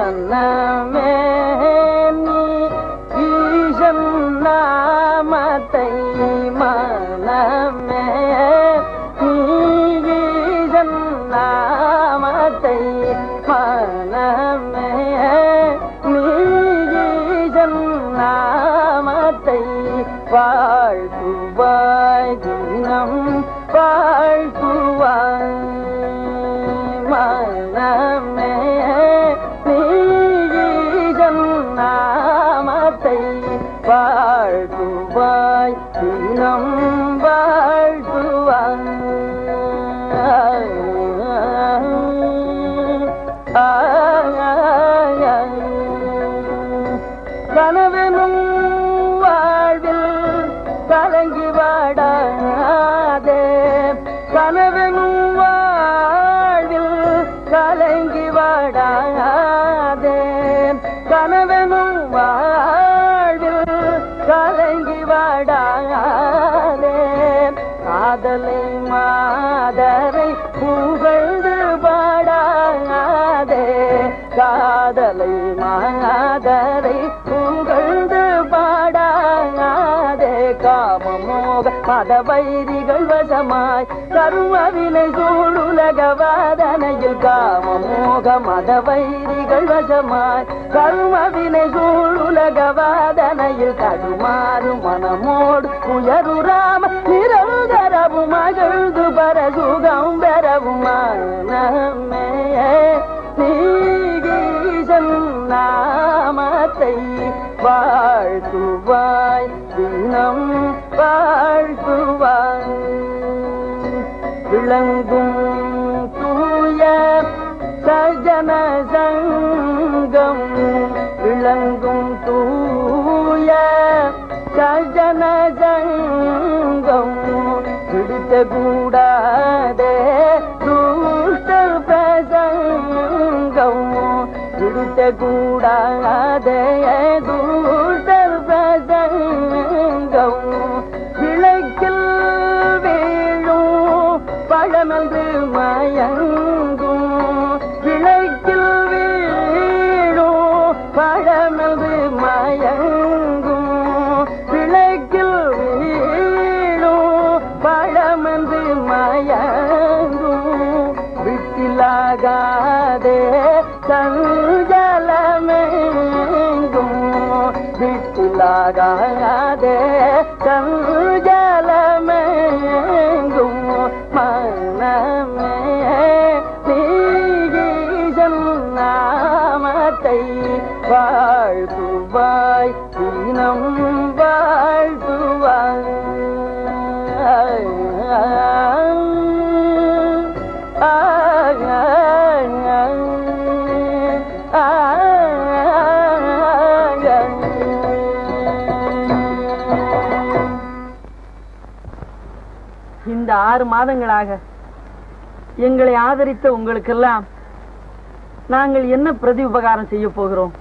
மனமே நீ ஈசன் நாமத்தை மனமே நீ ஈசன் நாமத்தை மனமே நீ ஈசன் நாமத்தை வாழ்த்துவாய் தினம் வாழ்த்துவாய் மனமே நீ ஈசன் நாமத்தை வாழ்த்துவாய் தினம் வாழ்த்துவாய் கனவெனும் வாழ்வில் கலங்கி வாடாதே கனவெனும் வாழ்வில் கலங்கி வாடாதே கனவெனும் வாழ்வில் கலங்கி வாடாதே காதலை மாதரை புகழ்ந்து பாடாதே காதலை மாதரை புகழ்ந்து பாடாதே காமமோக மதவைரிகள் வசமாய் கருமவினை சூழுலக வாதனையில் காமமோக மதவைரிகள் வசமாய் கருமவினை சூழுலக வாதனையில் தடுமாறு மனமோடு உயருராம நிரந்தரவும் மகிழ்ந்து பரசுகம் பெறவும் மனமே நீகீசன் நாமத்தை வாழ்த்துவாய் தினம் வாழ்த்துவாய் விளங்கும் தூய சஜன சங்கம் விளங்கும் தூய சஜன சங்கம் பிடித்த கூடாதே துஷ்டர் பிரசங்கம் பிடித்த கூடாதே துஷ்டர் பிரசங்கம் விளக்கில் வீழும் பழமென்று மயங்கும் விளக்கில் வீழும் பழமென்று மயங்கும் விளக்கில் வீழும் பழமென்று மயங்கும் விட்டிலாகாதே சஞ்சலமெங்கும் விட்டிலாகாதே சஞ்சலமெங்கும் மனமே நீகீசன் நாமத்தை வாழ்த்துவாய் தினம் வாழ்த்துவாய் இந்த 6 மாதங்களாக எங்களை ஆதரித்த உங்களுக்கெல்லாம் நாங்கள் என்ன பிரதி உபகாரம் செய்ய போகிறோம்?